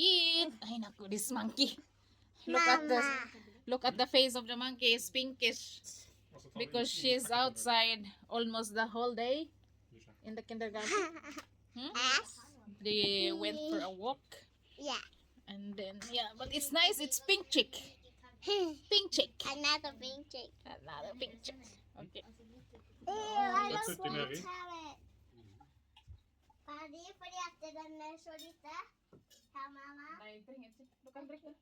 eat. Ay naku, this monkey. Look at the face of the monkey. It's pinkish because she's outside almost the whole day in the kindergarten. They went for a walk. Yeah. And then but it's nice. It's pink chick. Pink chick. Another pink chick. Another pink chick. Okay. Ew, I That's don't want Mary. to have it. Paddy, pwede after the nursery ta? Tell mama. Look at it.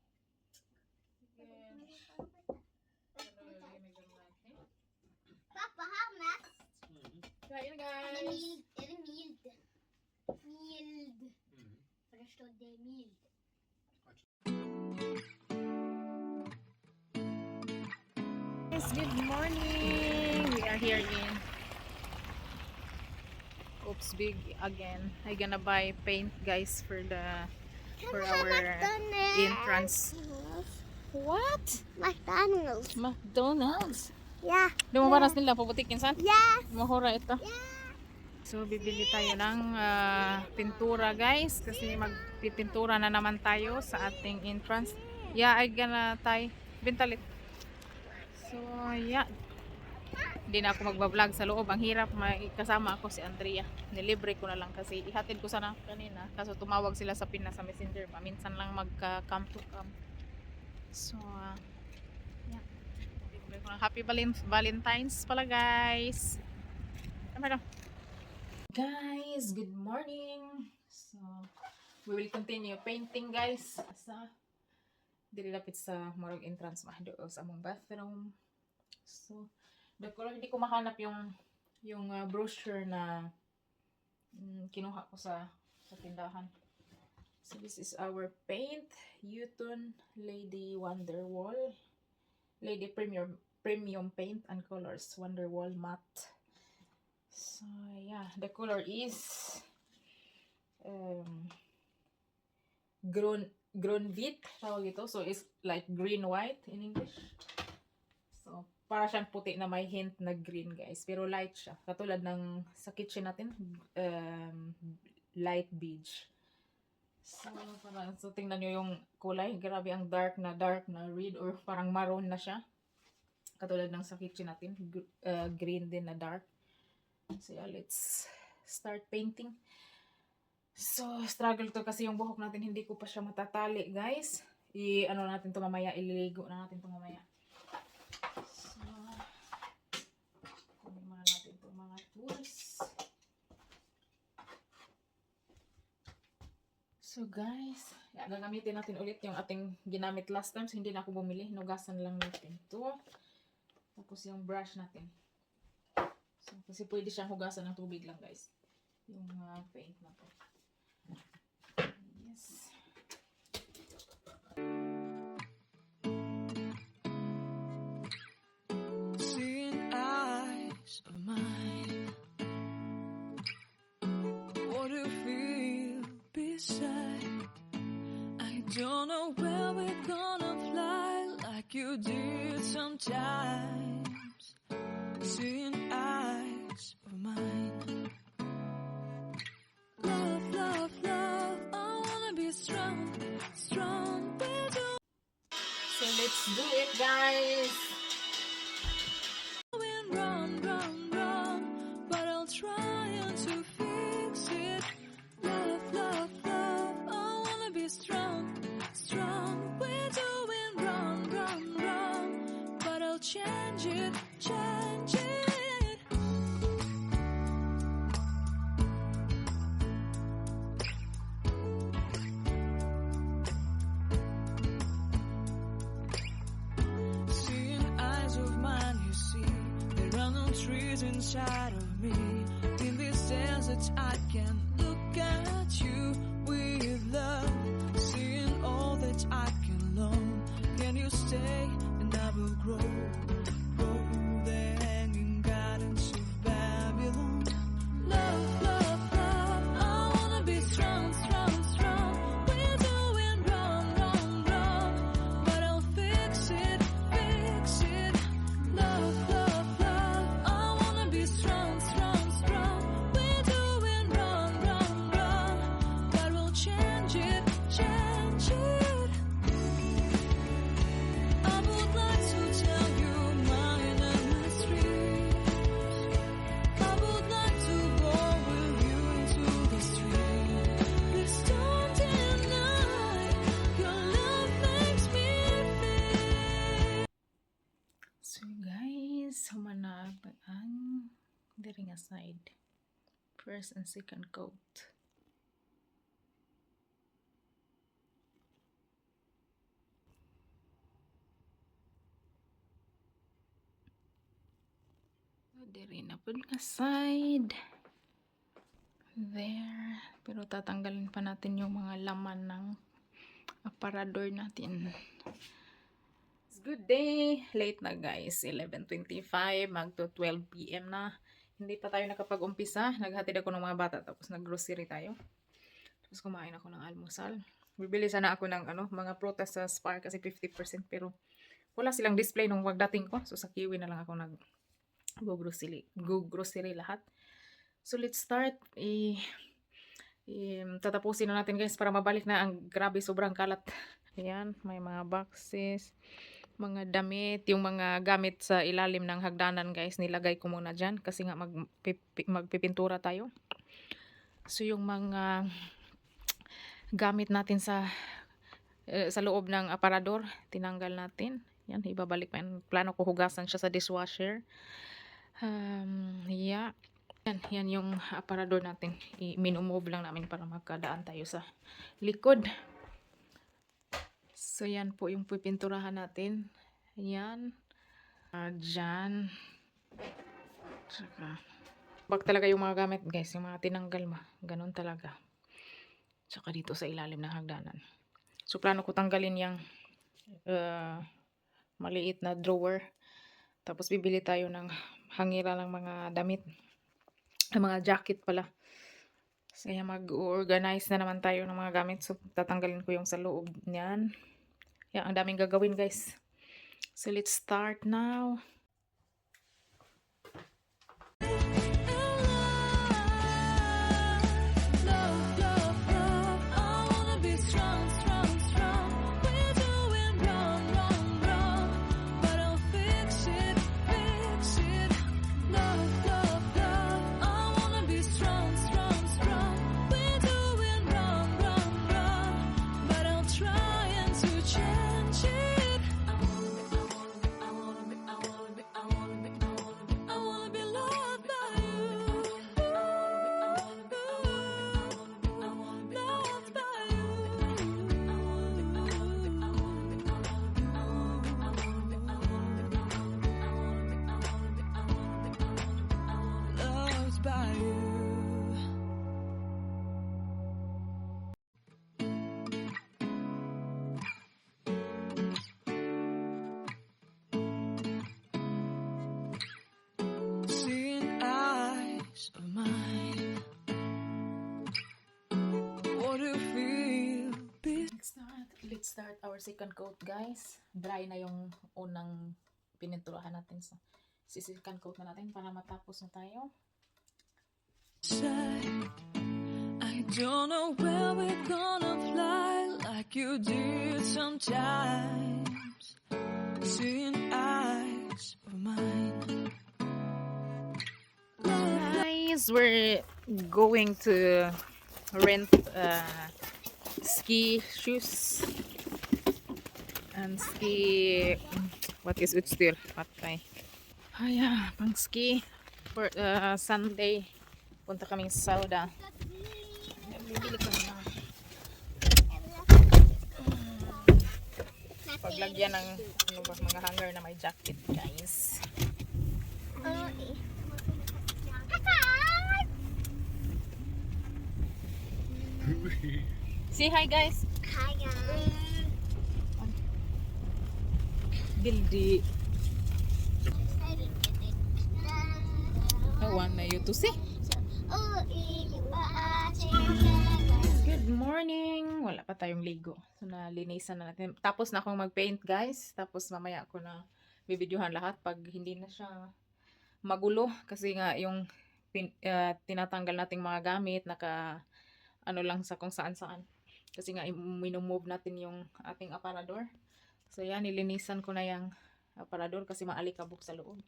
Papa, how much? Kain Eller guys. mild. Eller mild. Mild. For det står det mild. Guys, good morning. We are here in Oops Big again. I gonna buy paint guys for our entrance. What? McDonald's. McDonald's. Yeah. Lumabaras nila pabutikin san? Yes. Mahura ito. Yeah. So bibili tayo ng pintura guys kasi magpipintura na naman tayo sa ating entrance. Yeah, I gonna tie bintalit. So yeah. Hindi na ako magbablog sa loob. Ang hirap, may kasama ako si Andrea. Nilibre ko na lang kasi ihatid ko sana kanina. Kaso tumawag sila sa Pinas sa Messenger. Minsan lang magka-come to come. So yeah. Libre ko na. Happy Valentine's pala guys. Tama daw. Guys, good morning. So we will continue painting guys sa dilapit sa morag entrance doon sa among bathroom. So the color, hindi ko mahanap yung brochure na kinuha ko sa tindahan. So this is our paint, Yutun Lady Wonderwall, Lady Premium Paint and Colors Wonderwall Matte. So yeah, the color is Grunwit tawag ito. So it's like green white in English. So para siyang puti na may hint na green guys, pero light siya. Katulad ng sa kitchen natin, light beige. So tingnan nyo yung kulay, grabe ang dark na red or parang maroon na siya. Katulad ng sa kitchen natin, green din na dark. So yeah, let's start painting. So struggle to kasi yung buhok natin hindi ko pa siya matatali guys. Ano natin to mamaya, ililigo na natin to mamaya. Kunin muna natin itong mga tools. So guys, gagamitin natin ulit yung ating ginamit last time. So hindi na ako bumili. Nugasan lang natin ito. Tapos yung brush natin. So, kasi pwede siyang hugasan ng tubig lang guys. Yung paint na to. Yes. Don't know where we're gonna fly like you did sometimes. Seeing eyes of mine. Love, love, love, I wanna be strong, strong with you. So let's do it guys. Run, run, run, but I'll try to fix it. Love, love, love, I wanna be strong. Strong, we're doing run, run, run, but I'll change it, change it. Seeing eyes of mine, you see, there are no trees inside of me. In this desert, I can look at you with love. Seeing all that I can learn. Can you stay and I will grow? Grow the hanging gardens of Babylon. Love, love, love, I wanna be strong, strong, strong. We're doing run, run, run, but I'll fix it, fix it. Love, love, love, I wanna be strong, strong, strong. We're doing run, run. Diri nga side. First and second coat. Diri na pud nga side. There. Pero tatanggalin pa natin yung mga laman ng aparador natin. Good day! Late na guys. 11:25. Magto 12 PM na. Hindi pa tayo nakapag-umpisa. Naghatid ako ng mga bata. Tapos nag-grocery tayo. Tapos kumain ako ng almusal. Bibili sana ako ng mga prutas sa Spar kasi 50%. Pero wala silang display nung pagdating ko. So sa Kiwi na lang ako nag-grocery lahat. So let's start. Tatapusin na natin guys para mabalik na ang grabe sobrang kalat. Ayan, may mga boxes, mga damit, yung mga gamit sa ilalim ng hagdanan guys, nilagay ko muna dyan kasi nga magpipintura tayo. So yung mga gamit natin sa loob ng aparador, tinanggal natin. Yan, ibabalik pa yan. Plano ko hugasan siya sa dishwasher. Yeah. Yan yung aparador natin. I-minumove lang namin para magkadaan tayo sa likod. So, yan po yung pipinturahan natin. Yan. Dyan. Tsaka, bag talaga yung mga gamit, guys. Yung mga tinanggal ganun talaga. Tsaka dito sa ilalim ng hagdanan. So, plano ko tanggalin yung maliit na drawer. Tapos, bibili tayo ng hangira ng mga damit. Mga jacket pala. Kaya mag-organize na naman tayo ng mga gamit. So, tatanggalin ko yung sa loob niyan. Kaya ang daming gagawin guys. So, let's start now. Let's start our second coat guys. Dry na yung unang pininturahan natin. So, second coat na natin para matapos na tayo. I don't know where we're gonna fly like you did sometimes. Seeing eyes of mine. Guys, we're going to rent ski shoes and ski what is utstyr patay pang ski for Sunday. Punta kaming Sauda. Bibili kami ng paglagyan ng mga hanger na may jacket guys. Say hi guys. Hi guys. Bildi. I want you to see. Good morning. Wala pa tayong ligo. So nalinisan na natin. Tapos na akong mag-paint guys. Tapos mamaya ako na bibidyohan lahat pag hindi na siya magulo. Kasi nga yung tinatanggal nating mga gamit lang sa kung saan. Kasi nga, minumove natin yung ating aparador. So, yan, nilinisan ko na yung aparador kasi maalikabok sa loob.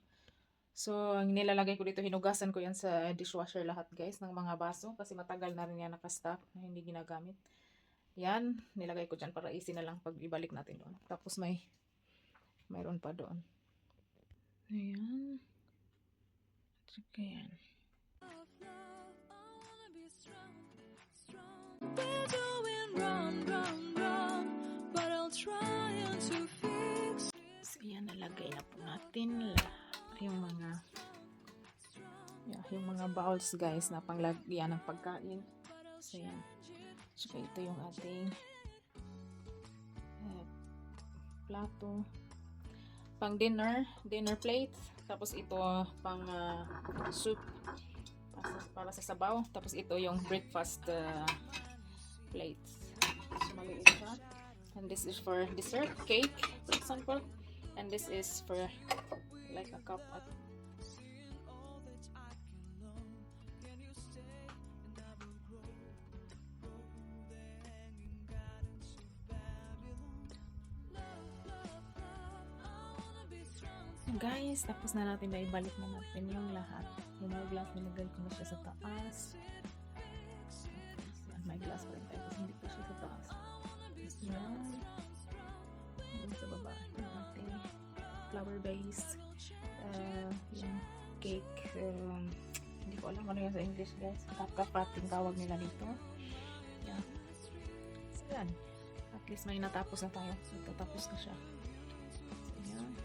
So, nilalagay ko dito, hinugasan ko yan sa dishwasher lahat, guys, ng mga baso. Kasi matagal na rin yan nakastock na hindi ginagamit. Yan, nilagay ko dyan para easy na lang pag ibalik natin doon. Tapos, mayroon pa doon. Ayan. Ayan. We're doing wrong, wrong, wrong, but I'll try to fix it. So, yan, nalagay na po natin lahat yung mga bowls guys na panglagyan ng pagkain. So yan. So ito yung ating plato pang dinner plate. Tapos ito pang soup para sa sabaw. Tapos ito yung breakfast plates. So maliit siya. And this is for dessert, cake, for example. And this is for like a cup at guys, tapos na natin na ibalik na natin yung lahat. Yung mga glass, nilagay ko na siya sa taas. May glass pa rin tayo kasi hindi pa siya sa taas. Yan. Yung sa baba, yung ating flower base. Yung cake. Hindi ko alam ano yun sa English guys. Kapkapating tawag nila dito. Yan. So yan. At least may natapos na tayo. So, tatapos na siya. So yan.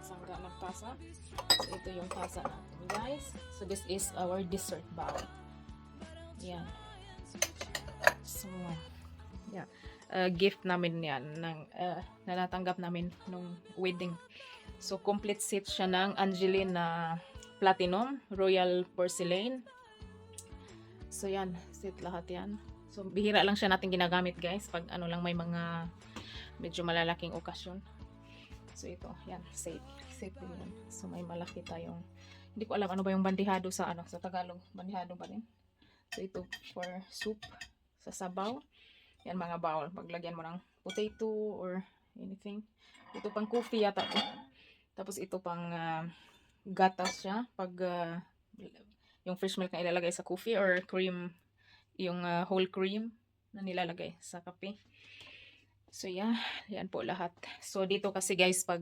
Sangga ng tasa. So, ito yung tasa natin, guys. So, this is our dessert bowl. Yan. So, yeah. Gift namin yan na natanggap namin nung wedding. So, complete set siya ng Angeline na Platinum Royal Porcelain. So, yan. Set lahat yan. So, bihira lang siya natin ginagamit, guys. Pag ano lang may mga medyo malalaking okasyon. So ito, yan, safe din yan. So may malaki tayong, hindi ko alam ano ba yung bandihado sa sa Tagalog, bandihado ba rin? So ito for soup sa sabaw. Yan mga bowl, paglagyan mo ng potato or anything. Ito pang coffee yata to. Tapos ito pang gatas siya pag yung fresh milk na ilalagay sa coffee or cream, yung whole cream na nilalagay sa kape. So yeah, yan po lahat. So dito kasi guys pag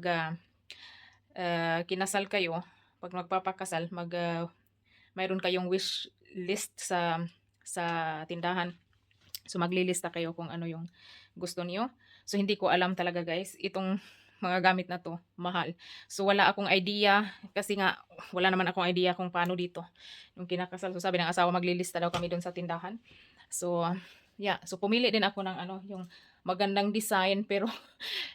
kinasal kayo, pag magpapakasal, mayroon kayong wish list sa tindahan. So maglilista kayo kung ano yung gusto niyo. So hindi ko alam talaga guys, itong mga gamit na to, mahal. So wala akong idea kasi nga wala naman akong idea kung paano dito. Yung kinakasal, so sabi ng asawa maglilista daw kami doon sa tindahan. So yeah, so pumili din ako ng yung magandang design pero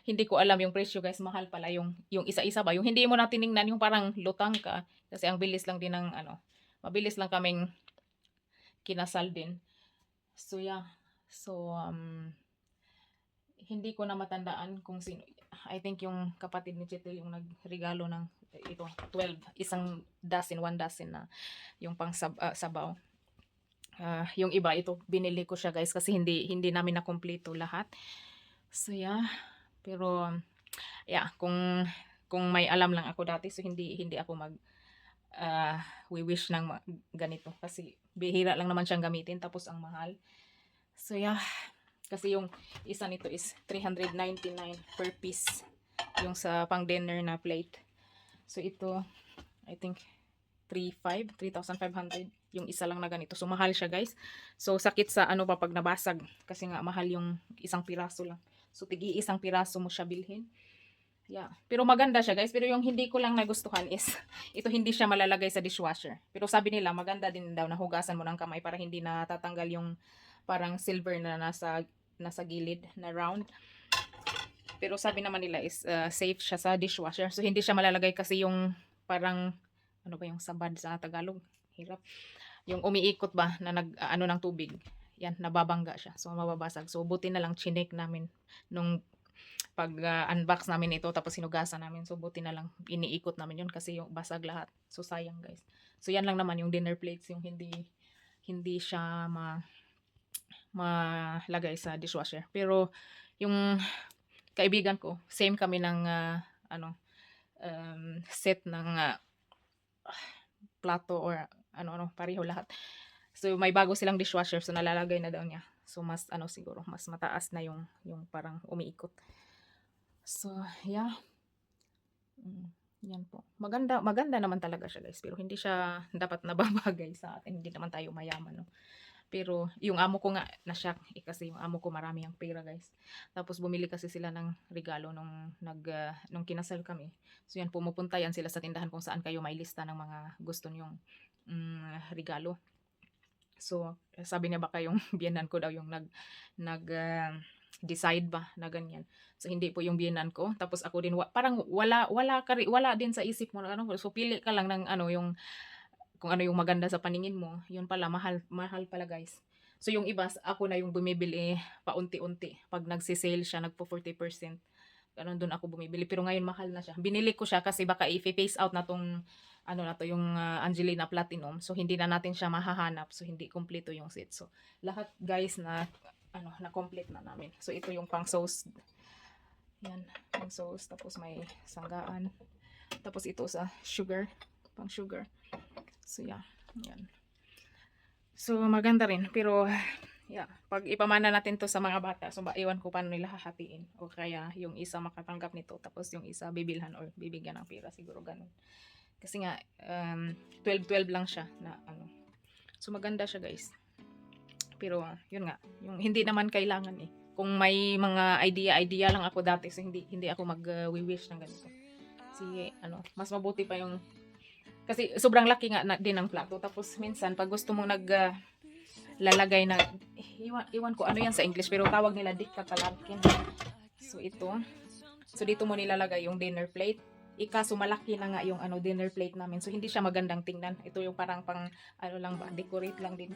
hindi ko alam yung presyo guys, mahal pala yung isa-isa ba, yung hindi mo na tiningnan, yung parang lutang ka kasi ang bilis lang din ng mabilis lang kaming kinasal din. So yeah, so hindi ko na matandaan kung sino, I think yung kapatid ni Chetel yung nagregalo ng ito 12, one dozen na yung pang sabaw. Yung iba ito binili ko siya guys kasi hindi namin na kumpleto lahat. So yeah, pero yeah, kung may alam lang ako dati, so hindi ako we wish ng ganito kasi bihira lang naman siyang gamitin tapos ang mahal. So yeah, kasi yung isa nito is 399 per piece yung sa pang dinner na plate. So ito I think 3,500 yung isa lang na ganito. So mahal siya guys. So sakit sa pa pag nabasag kasi nga mahal yung isang piraso lang. So tigi isang piraso mo siya bilhin. Yeah. Pero maganda siya guys. Pero yung hindi ko lang nagustuhan is ito hindi siya malalagay sa dishwasher. Pero sabi nila maganda din daw na hugasan mo ng kamay para hindi natatanggal yung parang silver na nasa gilid na round. Pero sabi naman nila is safe siya sa dishwasher. So hindi siya malalagay kasi yung parang ano ba yung sabad sa Tagalog? Hirap. Yung umiikot ba na ng tubig. Yan, nababangga siya. So mababasag. So buti na lang chinek namin nung pag unbox namin ito tapos sinugasan namin. So buti na lang iniikot namin yun kasi yung basag lahat. So sayang guys. So yan lang naman yung dinner plates, yung hindi siya malagay sa dishwasher. Pero yung kaibigan ko, same kami ng set ng plato or ano pareho lahat. So may bago silang dishwasher, so nalalagay na daw niya. So mas siguro mas mataas na yung parang umiikot. So yeah. Yan po. Maganda naman talaga siya guys, pero hindi siya dapat nababagay sa atin. Hindi naman tayo mayaman, no. Pero yung amo ko nga na-shock kasi yung amo ko marami ang pera guys. Tapos bumili kasi sila ng regalo nung kinasal kami. So yan, pumupunta yan sila sa tindahan kung saan kayo may lista ng mga gusto niyong regalo. So sabi niya baka yung biyenan ko daw yung decide ba na ganyan. So hindi po yung biyenan ko. Tapos ako din parang wala din sa isip mo so pili ka lang ng yung kung ano yung maganda sa paningin mo. Yun pala mahal pala guys. So yung iba ako na yung bumibili paunti-unti. Pag nagse-sale siya nagpo 40%. Ganun doon ako bumibili, pero ngayon mahal na siya. Binili ko siya kasi baka i-phase out na tong yung Angelina Platinum. So hindi na natin siya mahahanap. So hindi kompleto yung set. So lahat guys na complete na namin. So ito yung pang sauce. Yan, pang sauce, tapos may sanggaan. Tapos ito sa sugar, pang sugar. So yeah, yan. So maganda rin, pero yeah, pag ipamana natin to sa mga bata, so iwan ko paano nila hahatiin. O kaya yung isa makatanggap nito, tapos yung isa bibilhan or bibigyan ng pera, siguro ganun. Kasi nga 12 lang siya na So maganda siya guys. Pero yun nga, yung hindi naman kailangan eh. Kung may mga idea lang ako dati, so hindi ako mag-wish ng ganito. Kasi mas mabuti pa yung kasi sobrang laki nga din ng plato. Tapos minsan pag gusto mong lalagay na iwan ko ano yan sa English, pero tawag nila dikkatalagkin. So ito. So dito mo nilalagay yung dinner plate. Ikaso malaki na nga yung dinner plate namin. So hindi siya magandang tingnan. Ito yung parang pang lang ba, decorate lang din.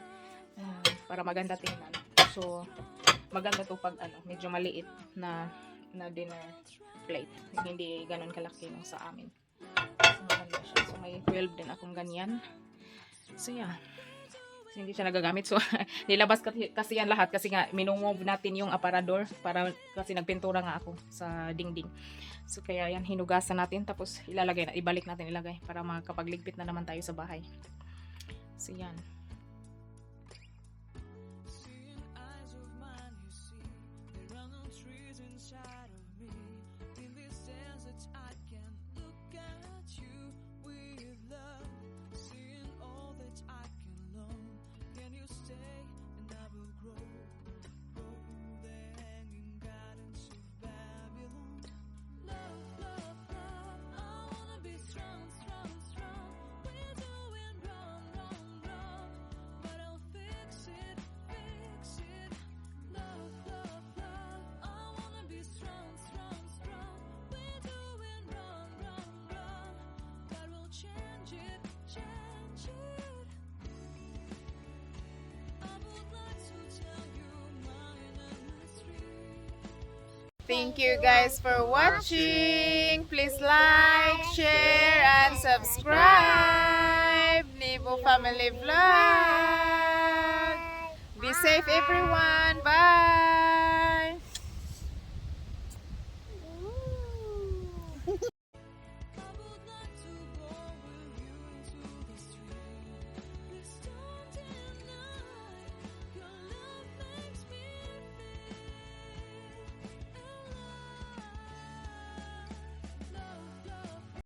Para maganda tingnan. So maganda to pag medyo maliit na dinner plate. Hindi ganun kalaki nung sa amin. So maganda siya. So may 12 din akong ganyan. So yeah. So, hindi siya nagagamit. So nilabas kasi yan lahat kasi nga minumove natin yung aparador para kasi nagpintura nga ako sa dingding. So kaya yan hinugasan natin tapos ibalik natin ilagay para makapagligpit na naman tayo sa bahay. So yan. Thank you guys for watching. Please like, share, and subscribe. Nebo Family Vlog. Be safe everyone. Bye.